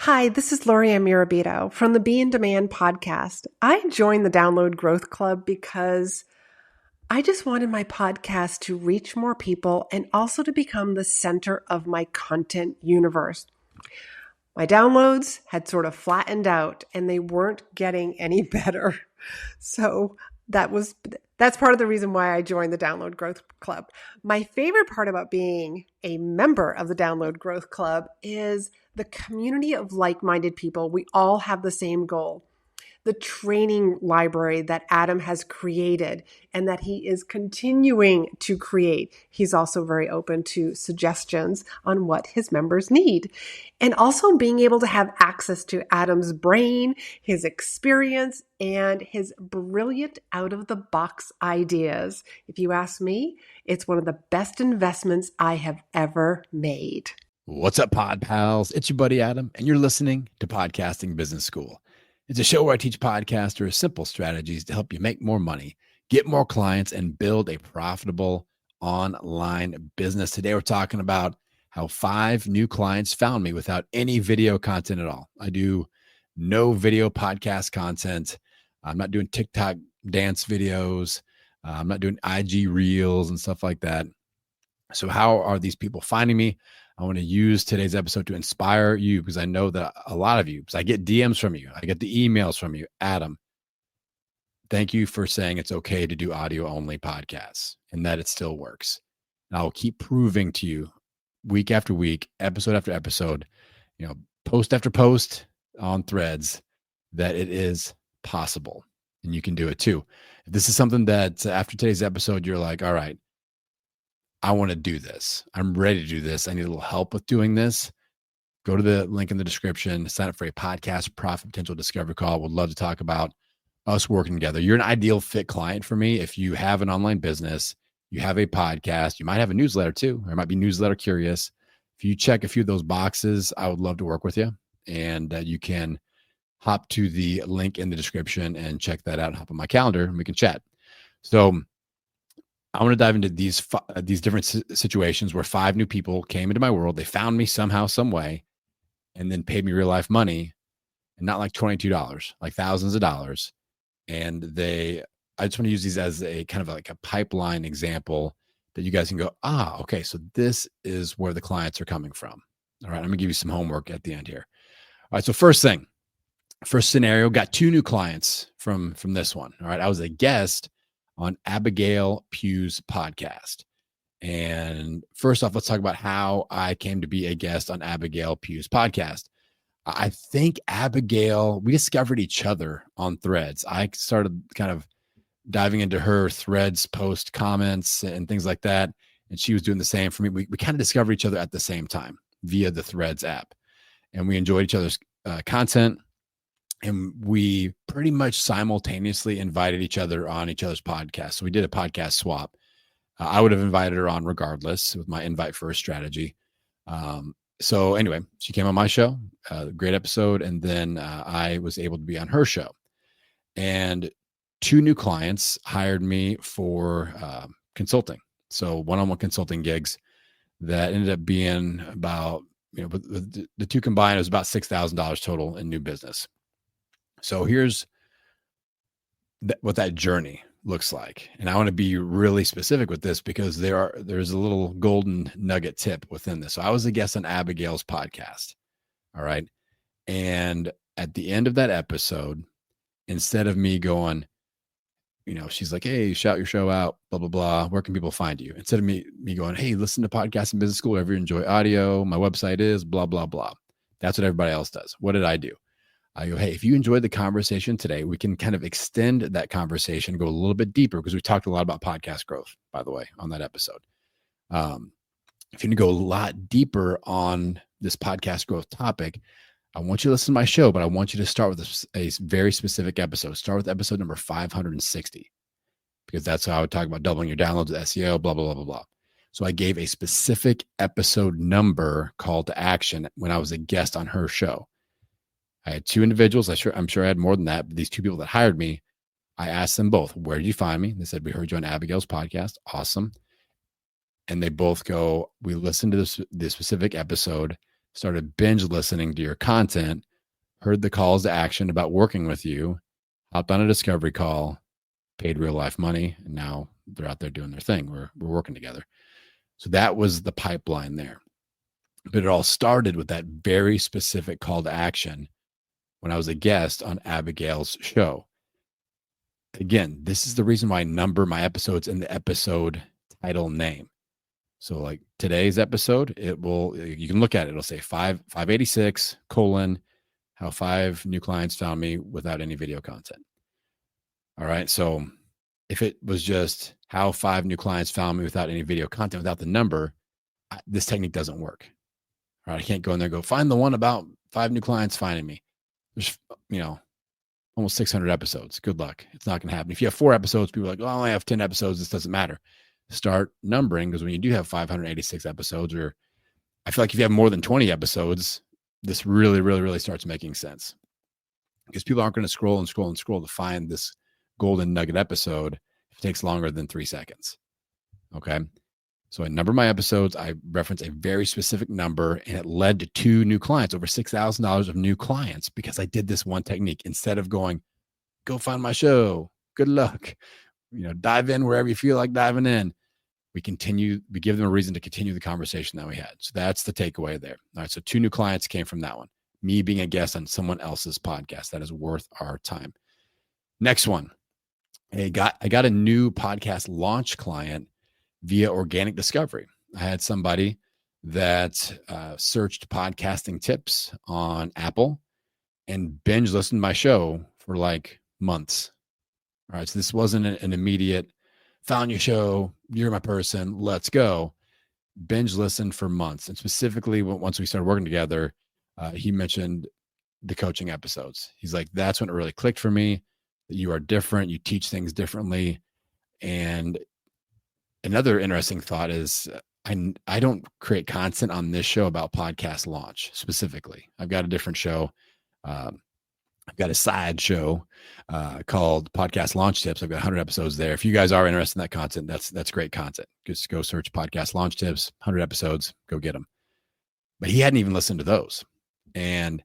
Hi, this is Lorianne Mirabito from the Be in Demand podcast. I joined the Download Growth Club because I just wanted my podcast to reach more people and also to become the center of my content universe. My downloads had sort of flattened out and they weren't getting any better. So that's part of the reason why I joined the Download Growth Club. My favorite part about being a member of the Download Growth Club is the community of like-minded people. We all have the same goal. The training library that Adam has created and that he is continuing to create. He's also very open to suggestions on what his members need. And also being able to have access to Adam's brain, his experience, and his brilliant out-of-the-box ideas. If you ask me, it's one of the best investments I have ever made. What's up, Pod Pals? It's your buddy Adam, and you're listening to Podcasting Business School. It's a show where I teach podcasters simple strategies to help you make more money, get more clients, and build a profitable online business. Today, we're talking about how 5 new clients found me without any video content at all. I do no video podcast content. I'm not doing TikTok dance videos. I'm not doing IG reels and stuff like that. So how are these people finding me? I want to use today's episode to inspire you because I know that a lot of you, because I get DMs from you, I get the emails from you. Adam, thank you for saying it's okay to do audio only podcasts and that it still works. And I'll keep proving to you week after week, episode after episode, post after post on Threads that it is possible and you can do it too. If this is something that after today's episode, you're like, all right, I want to do this. I'm ready to do this. I need a little help with doing this. Go to the link in the description, sign up for a podcast profit potential discovery call. Would love to talk about us working together. You're an ideal fit client for me. If you have an online business, you have a podcast, you might have a newsletter too, or might be newsletter curious. If you check a few of those boxes, I would love to work with you. And you can hop to the link in the description and check that out and hop on my calendar and we can chat. So I want to dive into these different situations where 5 new people came into my world. They found me somehow, some way, and then paid me real life money, and not like $22, like thousands of dollars. And I just want to use these as a kind of like a pipeline example that you guys can go, okay, so this is where the clients are coming from. All right, I'm gonna give you some homework at the end here. All right, so first scenario, got 2 new clients from this one. All right, I was a guest on Abigail Pugh's podcast. And first off, let's talk about how I came to be a guest on Abigail Pugh's podcast. I think Abigail, we discovered each other on Threads. I started kind of diving into her Threads post comments and things like that. And she was doing the same for me. We kind of discovered each other at the same time via the Threads app. And we enjoyed each other's content. And we pretty much simultaneously invited each other on each other's podcasts. So we did a podcast swap. I would have invited her on regardless with my invite first strategy. So anyway, she came on my show, great episode. And then I was able to be on her show. And 2 new clients hired me for consulting. So one-on-one consulting gigs that ended up being about, the 2 combined, it was about $6,000 total in new business. So here's what that journey looks like. And I want to be really specific with this because there's a little golden nugget tip within this. So I was a guest on Abigail's podcast. All right. And at the end of that episode, instead of me going, she's like, hey, shout your show out, blah, blah, blah. Where can people find you? Instead of me going, hey, listen to Podcasting Business School, wherever you enjoy audio. My website is blah, blah, blah. That's what everybody else does. What did I do? I go, hey, if you enjoyed the conversation today, we can kind of extend that conversation, go a little bit deeper because we talked a lot about podcast growth, by the way, on that episode. If you can go a lot deeper on this podcast growth topic, I want you to listen to my show, but I want you to start with a very specific episode. Start with episode number 560 because that's how I would talk about doubling your downloads with SEO, blah, blah, blah, blah, blah. So I gave a specific episode number call to action when I was a guest on her show. I had 2 individuals. I'm sure I had more than that. But these 2 people that hired me, I asked them both, where did you find me? They said, we heard you on Abigail's podcast. Awesome. And they both go, we listened to this specific episode started binge listening to your content, heard the calls to action about working with you, hopped on a discovery call, paid real life money, and now they're out there doing their thing. We're working together. So that was the pipeline there. But it all started with that very specific call to action when I was a guest on Abigail's show. Again, this is the reason why I number my episodes in the episode title name. So like today's episode, you can look at it. It'll say 586 : how 5 new clients found me without any video content. All right. So if it was just how 5 new clients found me without any video content, without the number, this technique doesn't work. All right. I can't go in there and go find the one about 5 new clients finding me. There's, almost 600 episodes. Good luck. It's not going to happen. If you have 4 episodes, people are like, oh, I only have 10 episodes. This doesn't matter. Start numbering, because when you do have 586 episodes, or I feel like if you have more than 20 episodes, this really, really, really starts making sense, because people aren't going to scroll and scroll and scroll to find this golden nugget episode if it takes longer than 3 seconds. Okay. So I number my episodes. I reference a very specific number, and it led to 2 new clients, over $6,000 of new clients, because I did this one technique. Instead of going, go find my show, good luck, dive in wherever you feel like diving in, we give them a reason to continue the conversation that we had. So that's the takeaway there. All right. So 2 new clients came from that one. Me being a guest on someone else's podcast. That is worth our time. Next one. I got a new podcast launch client via organic discovery. I had somebody that searched podcasting tips on Apple and binge listened to my show for like months. All right. So this wasn't an immediate, found your show, you're my person, let's go. Binge listened for months. And specifically, once we started working together, he mentioned the coaching episodes. He's like, that's when it really clicked for me, that you are different. You teach things differently. And another interesting thought is I don't create content on this show about podcast launch specifically. I've got a different show. I've got a side show called Podcast Launch Tips. I've got 100 episodes there. If you guys are interested in that content, that's great content. Just go search Podcast Launch Tips, 100 episodes, go get them. But he hadn't even listened to those. And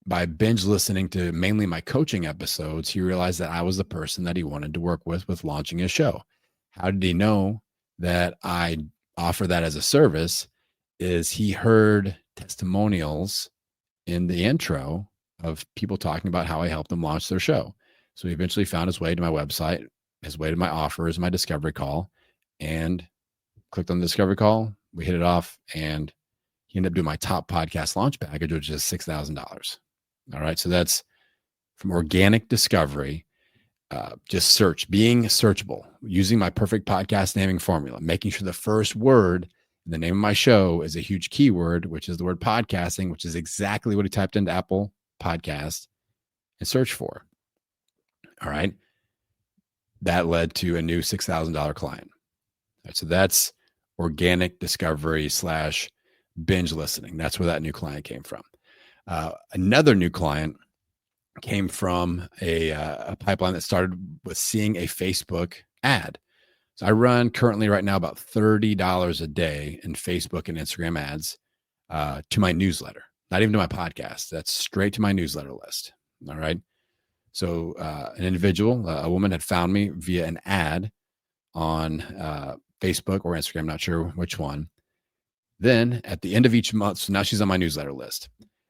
by binge listening to mainly my coaching episodes, he realized that I was the person that he wanted to work with launching his show. How did he know that I offer that as a service? Is he heard testimonials in the intro of people talking about how I helped them launch their show. So he eventually found his way to my website, his way to my offers, my discovery call, and clicked on the discovery call. We hit it off, and he ended up doing my top podcast launch package, which is $6,000. All right. So that's from organic discovery. Just search, being searchable, using my perfect podcast naming formula, making sure the first word in the name of my show is a huge keyword, which is the word podcasting, which is exactly what he typed into Apple Podcast and searched for. All right. That led to a new $6,000 client. All right, so that's organic discovery / binge listening. That's where that new client came from. Another new client came from a pipeline that started with seeing a Facebook ad. So I run currently right now about $30 a day in Facebook and Instagram ads to my newsletter, not even to my podcast. That's straight to my newsletter list. All right. So an individual, a woman, had found me via an ad on Facebook or Instagram, not sure which one. Then at the end of each month, so now she's on my newsletter list.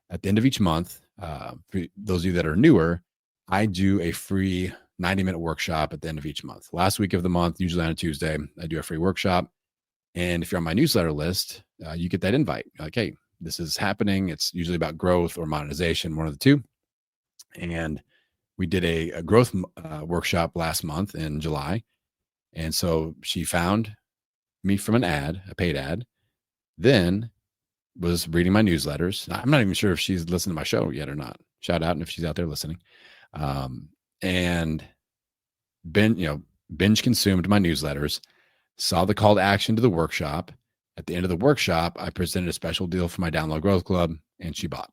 At the end of each month, for those of you that are newer, I do a free 90-minute workshop at the end of each month. Last week of the month, usually on a Tuesday, I do a free workshop. And if you're on my newsletter list, you get that invite. You're like, hey, this is happening. It's usually about growth or monetization, one of the two. And we did a growth workshop last month in July. And so she found me from an ad, a paid ad, then was reading my newsletters. I'm not even sure if she's listened to my show yet or not. Shout out. And if she's out there listening, and binge consumed my newsletters, saw the call to action to the workshop. At the end of the workshop, I presented a special deal for my Download Growth Club, and she bought.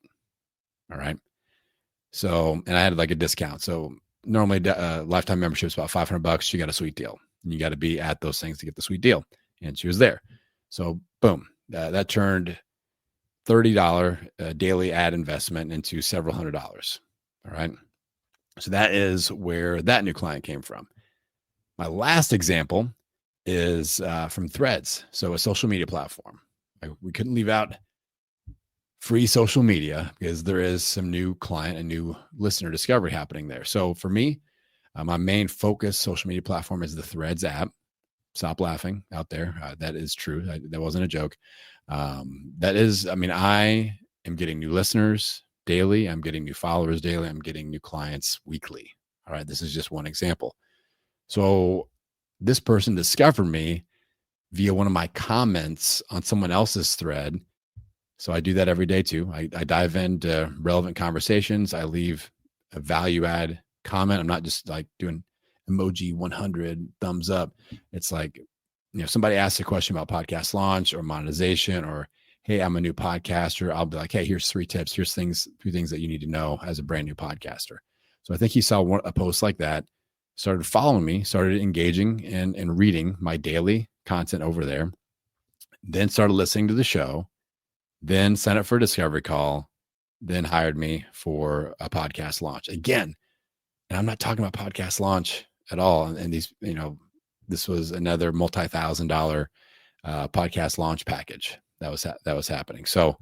All right. So, and I had like a discount. So normally lifetime membership is about $500. She got a sweet deal, and you got to be at those things to get the sweet deal. And she was there. So boom, that turned $30 daily ad investment into several $100s. All right. So that is where that new client came from. My last example is from Threads. So a social media platform. We couldn't leave out free social media because there is some new client and new listener discovery happening there. So for me, my main focus social media platform is the Threads app. Stop laughing out there. That is true. That wasn't a joke. I am getting new listeners daily. I'm getting new followers daily. I'm getting new clients weekly. All right. This is just one example. So this person discovered me via one of my comments on someone else's thread. So I do that every day too. I dive into relevant conversations. I leave a value add comment. I'm not just like doing emoji 100 thumbs up. It's like, somebody asks a question about podcast launch or monetization, or, hey, I'm a new podcaster. I'll be like, hey, here's 3 tips. Here's 3 things that you need to know as a brand new podcaster. So I think he saw a post like that, started following me, started engaging and reading my daily content over there, then started listening to the show, then signed up for a discovery call, then hired me for a podcast launch. Again, and I'm not talking about podcast launch at all. And these, this was another multi-$1,000 podcast launch package that was happening. So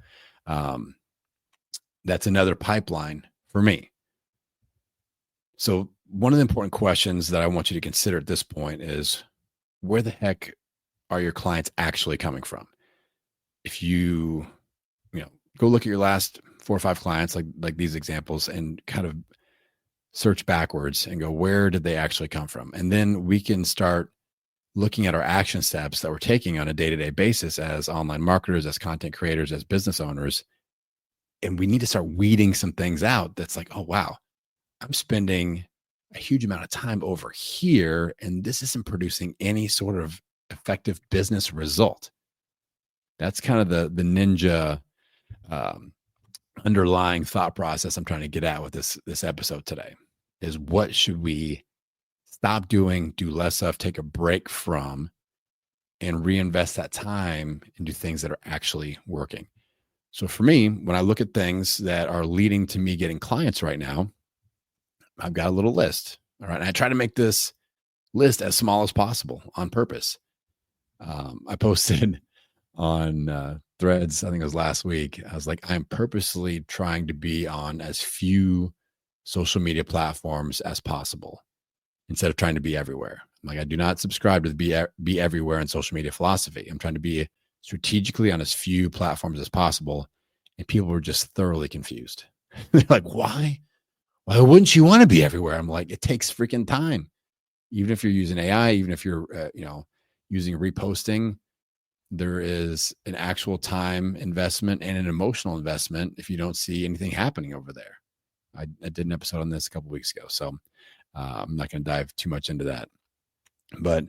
that's another pipeline for me. So one of the important questions that I want you to consider at this point is, where the heck are your clients actually coming from? If you go look at your last 4 or 5 clients, like these examples, and kind of search backwards and go, where did they actually come from? And then we can start looking at our action steps that we're taking on a day-to-day basis as online marketers, as content creators, as business owners. And we need to start weeding some things out that's like, oh, wow, I'm spending a huge amount of time over here, and this isn't producing any sort of effective business result. That's kind of the ninja underlying thought process I'm trying to get at with this episode today, is what should we stop doing, do less of, take a break from, and reinvest that time into things that are actually working. So for me, when I look at things that are leading to me getting clients right now, I've got a little list. All right. And I try to make this list as small as possible on purpose. I posted on Threads, I think it was last week. I was like, I'm purposely trying to be on as few social media platforms as possible instead of trying to be everywhere. Like, I do not subscribe to the be everywhere in social media philosophy. I'm trying to be strategically on as few platforms as possible. And people were just thoroughly confused. They're like, why? Why wouldn't you want to be everywhere? I'm like, it takes freaking time. Even if you're using AI, even if you're, using reposting, there is an actual time investment and an emotional investment if you don't see anything happening over there. I did an episode on this a couple of weeks ago, so I'm not going to dive too much into that. But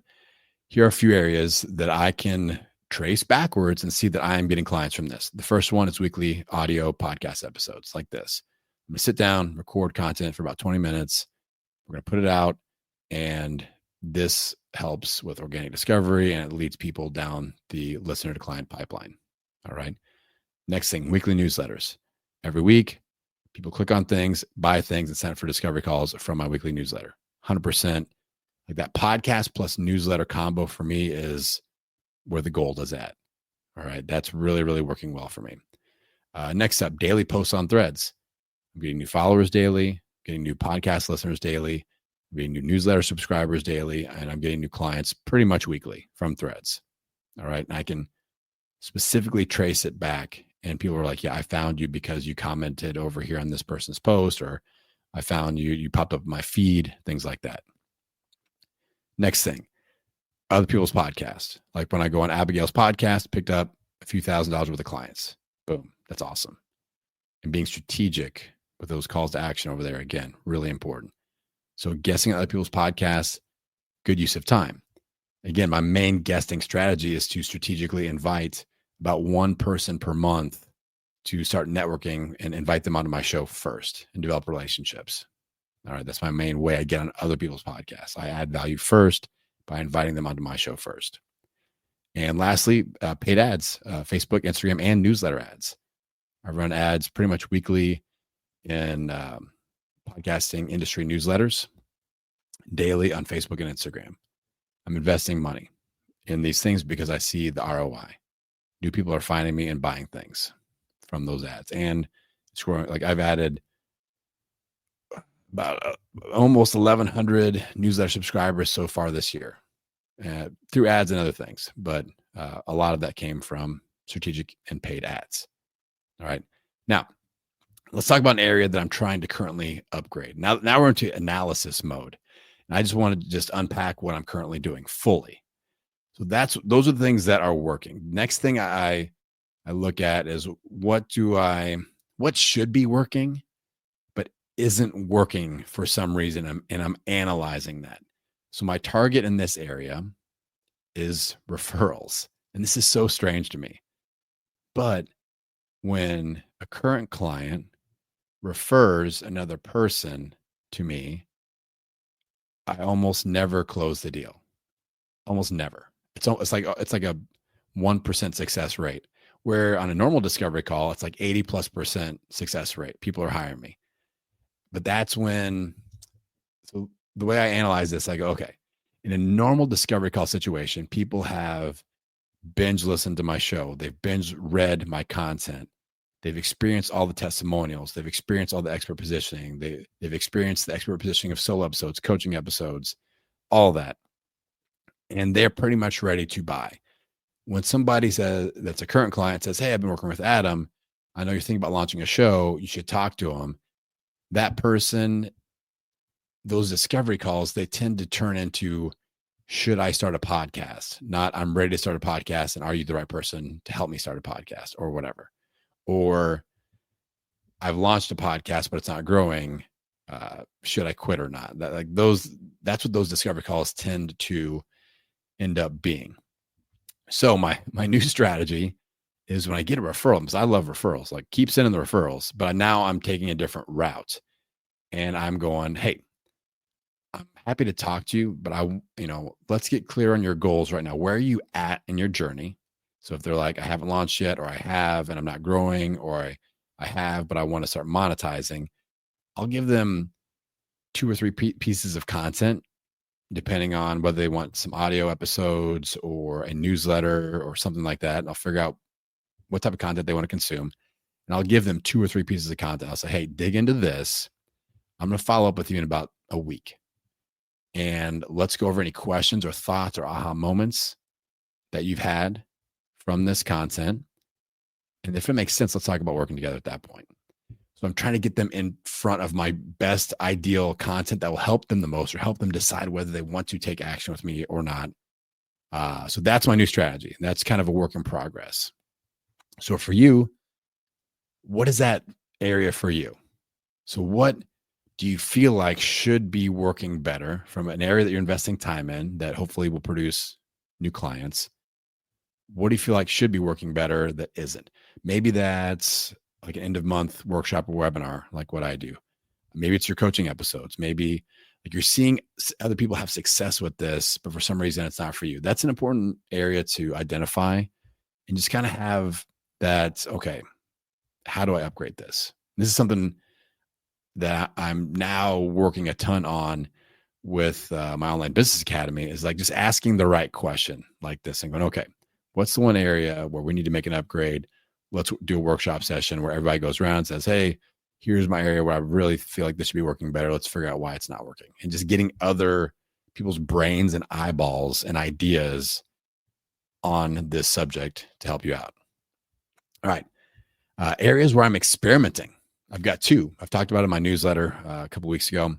here are a few areas that I can trace backwards and see that I am getting clients from this. The first one is weekly audio podcast episodes like this. I'm going to sit down, record content for about 20 minutes. We're going to put it out, and this helps with organic discovery, and it leads people down the listener to client pipeline. All right. Next thing, weekly newsletters. Every week, people click on things, buy things, and sign up for discovery calls from my weekly newsletter. 100%. Like, that podcast plus newsletter combo for me is where the gold is at. All right. That's really, really working well for me. Next up, daily posts on Threads. I'm getting new followers daily, getting new podcast listeners daily, I'm getting new newsletter subscribers daily, and I'm getting new clients pretty much weekly from Threads. All right. And I can specifically trace it back. And people are like, yeah, I found you because you commented over here on this person's post, or I found you popped up in my feed, things like that. Next thing, other people's podcasts. Like when I go on Abigail's podcast, picked up a few $1,000s worth of clients. Boom. That's awesome. And being strategic with those calls to action over there, again, really important. So guessing other people's podcasts, good use of time. Again, my main guesting strategy is to strategically invite about one person per month to start networking and invite them onto my show first and develop relationships. All right. That's my main way I get on other people's podcasts. I add value first by inviting them onto my show first. And lastly, paid ads, Facebook, Instagram, and newsletter ads. I run ads pretty much weekly in podcasting industry newsletters, daily on Facebook and Instagram. I'm investing money in these things because I see the ROI. New people are finding me and buying things from those ads. And it's growing. Like I've added about almost 1,100 newsletter subscribers so far this year through ads and other things. But a lot of that came from strategic and paid ads. All right. Now, let's talk about an area that I'm trying to currently upgrade. Now we're into analysis mode. And I just want to just unpack what I'm currently doing fully. So those are the things that are working. Next thing I look at is what should be working, but isn't working for some reason. And I'm analyzing that. So my target in this area is referrals. And this is so strange to me. But when a current client refers another person to me, I almost never close the deal. Almost never. It's like a 1% success rate, where on a normal discovery call, it's like 80+% success rate. People are hiring me. But that's when, so the way I analyze this, I go, okay, in a normal discovery call situation, people have binge listened to my show. They've binge read my content. They've experienced all the testimonials. They've experienced all the expert positioning. They've experienced the expert positioning of solo episodes, coaching episodes, all that. And they're pretty much ready to buy. When somebody says, that's a current client, says, hey, I've been working with Adam. I know you're thinking about launching a show. You should talk to him. That person, those discovery calls, they tend to turn into, should I start a podcast? Not, I'm ready to start a podcast. And are you the right person to help me start a podcast or whatever? Or I've launched a podcast, but it's not growing. Should I quit or not? That's what those discovery calls tend to end up being. So my new strategy is when I get a referral, because I love referrals, like keep sending the referrals, but now I'm taking a different route and I'm going, hey, I'm happy to talk to you, but let's get clear on your goals right now. Where are you at in your journey? So if they're like, I haven't launched yet, or I have, and I'm not growing, or I have, but I want to start monetizing, I'll give them 2 or 3 pieces of content, depending on whether they want some audio episodes or a newsletter or something like that. And I'll figure out what type of content they want to consume. And I'll give them 2 or 3 pieces of content. I'll say, hey, dig into this. I'm going to follow up with you in about a week. And let's go over any questions or thoughts or aha moments that you've had from this content. And if it makes sense, let's talk about working together at that point. So I'm trying to get them in front of my best ideal content that will help them the most, or help them decide whether they want to take action with me or not. So that's my new strategy. That's kind of a work in progress. So for you, what is that area for you? So what do you feel like should be working better from an area that you're investing time in that hopefully will produce new clients? What do you feel like should be working better that isn't? Maybe that's like an end of month workshop or webinar, like what I do. Maybe it's your coaching episodes. Maybe like you're seeing other people have success with this, but for some reason it's not for you. That's an important area to identify and just kind of have that, okay, how do I upgrade this? This is something that I'm now working a ton on with my online business academy, is like just asking the right question like this and going, okay, what's the one area where we need to make an upgrade? Let's do a workshop session where everybody goes around and says, hey, here's my area where I really feel like this should be working better. Let's figure out why it's not working. And just getting other people's brains and eyeballs and ideas on this subject to help you out. All right. Areas where I'm experimenting. I've got 2. I've talked about it in my newsletter a couple weeks ago.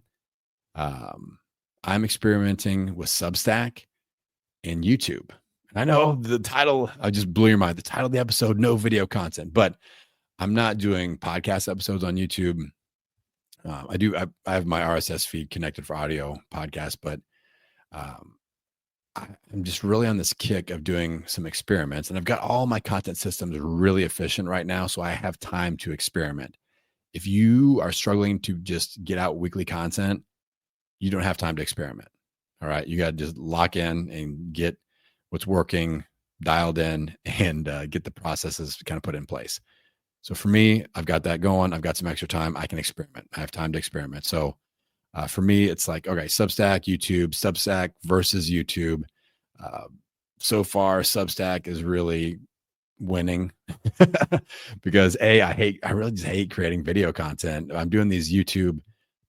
I'm experimenting with Substack and YouTube. And I know the title, I just blew your mind. The title of the episode, no video content, but I'm not doing podcast episodes on YouTube. I have my RSS feed connected for audio podcasts, but I'm just really on this kick of doing some experiments, and I've got all my content systems really efficient right now. So I have time to experiment. If you are struggling to just get out weekly content, you don't have time to experiment. All right. You got to just lock in and get what's working dialed in and get the processes kind of put in place. So for me, I've got that going. I've got some extra time. I can experiment. I have time to experiment. So for me, it's like, okay, Substack, YouTube, Substack versus YouTube. Uh, so far, Substack is really winning because I really just hate creating video content. I'm doing these YouTube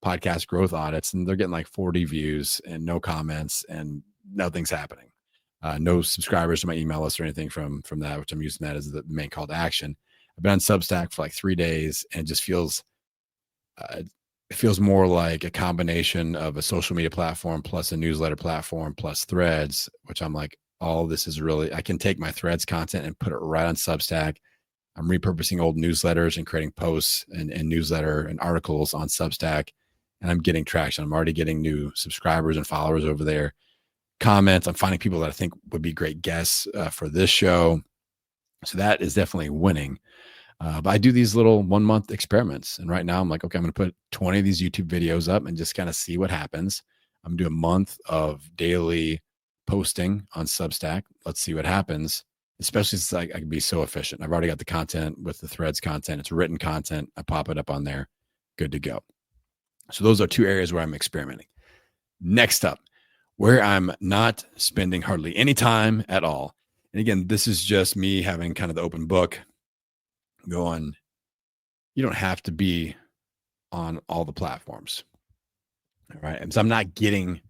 podcast growth audits and they're getting like 40 views and no comments and nothing's happening. No subscribers to my email list or anything from that, which I'm using that as the main call to action. I've been on Substack for like 3 days and it just feels it feels more like a combination of a social media platform plus a newsletter platform plus Threads, which I'm like, all this is really, I can take my Threads content and put it right on Substack. I'm repurposing old newsletters and creating posts and newsletter and articles on Substack, and I'm getting traction. I'm already getting new subscribers and followers over there. Comments. I'm finding people that I think would be great guests for this show. So that is definitely winning. But I do these little 1 month experiments. And right now I'm like, okay, I'm going to put 20 of these YouTube videos up and just kind of see what happens. I'm doing a month of daily posting on Substack. Let's see what happens, especially since I can be so efficient. I've already got the content with the Threads content. It's written content. I pop it up on there. Good to go. So those are 2 areas where I'm experimenting. Next up, where I'm not spending hardly any time at all. And again, this is just me having kind of the open book going, you don't have to be on all the platforms. All right. And so I'm not getting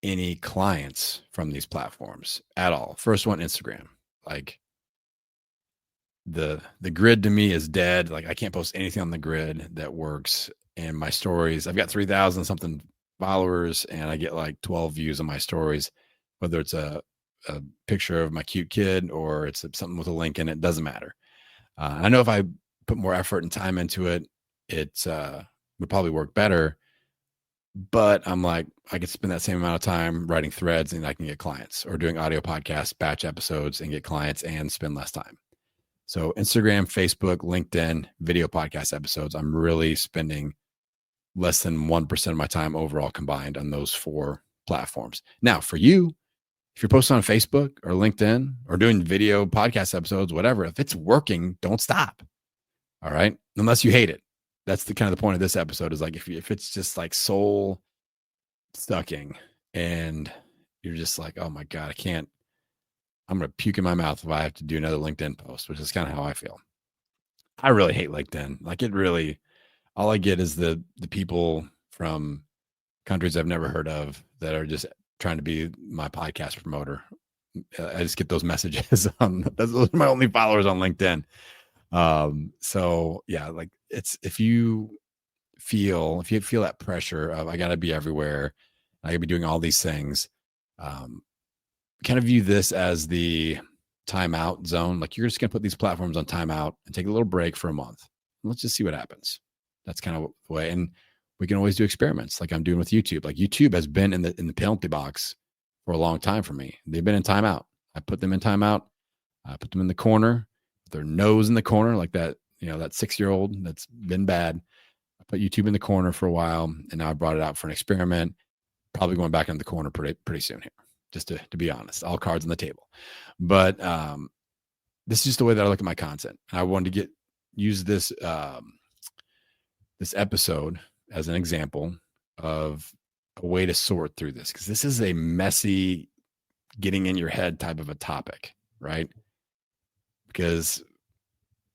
any clients from these platforms at all. First one, Instagram. Like the grid to me is dead. Like I can't post anything on the grid that works. And my stories, I've got 3,000 something followers and I get like 12 views on my stories, whether it's a picture of my cute kid or it's something with a link in it, doesn't matter. I know if I put more effort and time into it, it would probably work better. But I'm like, I could spend that same amount of time writing threads and I can get clients, or doing audio podcasts, batch episodes and get clients and spend less time. So Instagram, Facebook, LinkedIn, video podcast episodes, I'm really spending less than 1% of my time overall combined on those 4 platforms. Now, for you, if you're posting on Facebook or LinkedIn or doing video podcast episodes, whatever, if it's working, don't stop. All right. Unless you hate it. That's the kind of the point of this episode is like, if it's just like soul sucking and you're just like, oh my God, I'm going to puke in my mouth if I have to do another LinkedIn post, which is kind of how I feel. I really hate LinkedIn. Like all I get is the people from countries I've never heard of that are just trying to be my podcast promoter. I just get those messages those are my only followers on LinkedIn. So yeah, like if you feel that pressure of I got to be everywhere, I got to be doing all these things, kind of view this as the timeout zone. Like you're just going to put these platforms on timeout and take a little break for a month. Let's just see what happens. That's kind of the way. And we can always do experiments like I'm doing with YouTube. Like YouTube has been in the penalty box for a long time for me. They've been in timeout. I put them in timeout. I put them in the corner, their nose in the corner, like that, that 6-year-old that's been bad. I put YouTube in the corner for a while, and now I brought it out for an experiment. Probably going back in the corner pretty soon here, just to be honest. All cards on the table. But this is just the way that I look at my content. And I wanted to use this this episode as an example of a way to sort through this, because this is a messy, getting in your head type of a topic, right? Because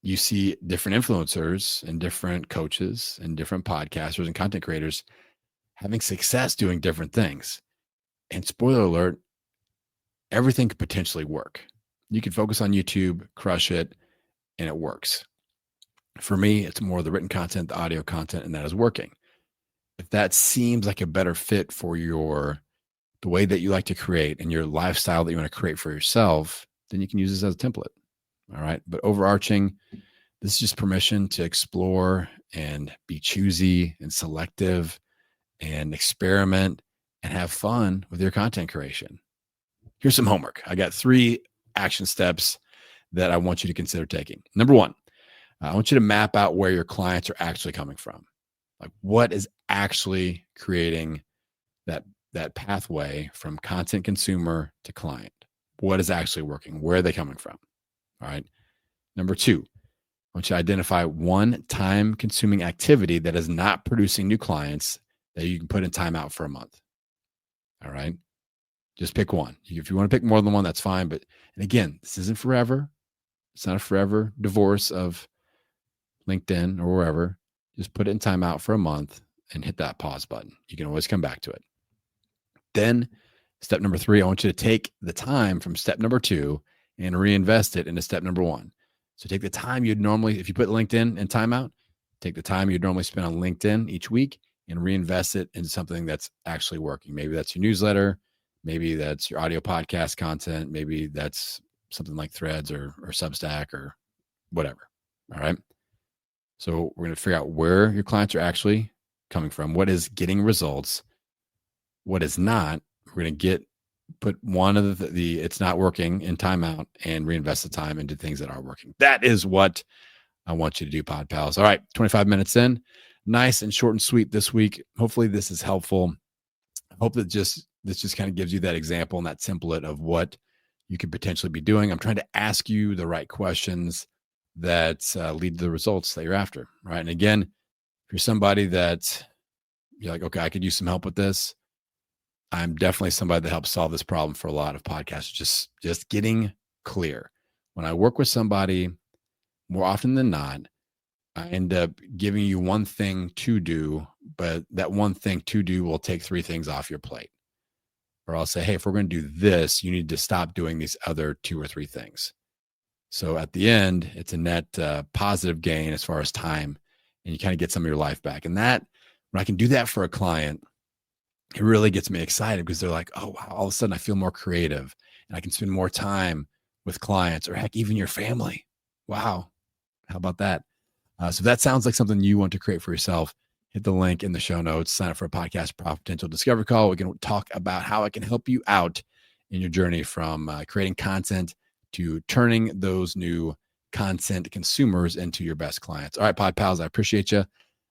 you see different influencers and different coaches and different podcasters and content creators having success doing different things. And spoiler alert, everything could potentially work. You can focus on YouTube, crush it, and it works. For me, it's more the written content, the audio content, and that is working. If that seems like a better fit for the way that you like to create and your lifestyle that you want to create for yourself, then you can use this as a template. All right. But overarching, this is just permission to explore and be choosy and selective and experiment and have fun with your content creation. Here's some homework. I got 3 action steps that I want you to consider taking. Number 1, I want you to map out where your clients are actually coming from. Like what is actually creating that pathway from content consumer to client? What is actually working? Where are they coming from? All right. Number 2, want you to identify one time-consuming activity that is not producing new clients that you can put in timeout for a month. All right? Just pick one. If you want to pick more than one, that's fine. But, and again, this isn't forever. It's not a forever divorce of LinkedIn or wherever. Just put it in timeout for a month and hit that pause button. You can always come back to it. Then step number 3, I want you to take the time from step number 2 and reinvest it into step number 1. So take the time you'd normally, if you put LinkedIn in timeout, take the time you'd normally spend on LinkedIn each week and reinvest it into something that's actually working. Maybe that's your newsletter. Maybe that's your audio podcast content. Maybe that's something like Threads or Substack or whatever. All right. So we're going to figure out where your clients are actually coming from. What is getting results? What is not? We're going to put one of the it's not working in timeout and reinvest the time into things that are working. That is what I want you to do, Pod Pals. All right, 25 minutes in. Nice and short and sweet this week. Hopefully this is helpful. I hope that this just kind of gives you that example and that template of what you could potentially be doing. I'm trying to ask you the right questions that lead to the results that you're after, right? And again, if you're somebody that you're like, okay, I could use some help with this, I'm definitely somebody that helps solve this problem for a lot of podcasters. Just getting clear. When I work with somebody, more often than not, I end up giving you one thing to do, but that one thing to do will take 3 things off your plate. Or I'll say, hey, if we're going to do this, you need to stop doing these other 2 or 3 things. So at the end, it's a net positive gain as far as time, and you kind of get some of your life back. And that, when I can do that for a client, it really gets me excited because they're like, oh, wow, all of a sudden I feel more creative and I can spend more time with clients or heck, even your family. Wow. How about that? So if that sounds like something you want to create for yourself, hit the link in the show notes, sign up for a podcast Profit Potential Discovery Call. We can talk about how I can help you out in your journey from creating content to turning those new content consumers into your best clients. All right, Pod Pals, I appreciate you.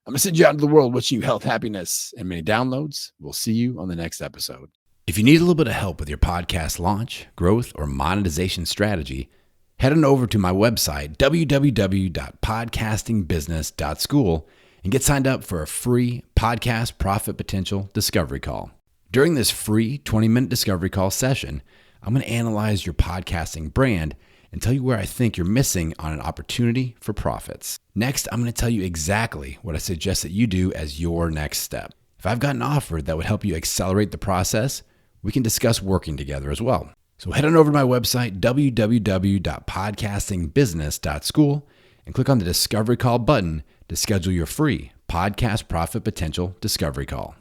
I'm going to send you out into the world wishing you health, happiness, and many downloads. We'll see you on the next episode. If you need a little bit of help with your podcast launch, growth, or monetization strategy, head on over to my website, www.podcastingbusiness.school, and get signed up for a free podcast profit potential discovery call. During this free 20-minute discovery call session, I'm going to analyze your podcasting brand and tell you where I think you're missing on an opportunity for profits. Next, I'm going to tell you exactly what I suggest that you do as your next step. If I've got an offer that would help you accelerate the process, we can discuss working together as well. So head on over to my website, www.podcastingbusiness.school, and click on the Discovery Call button to schedule your free Podcast Profit Potential Discovery Call.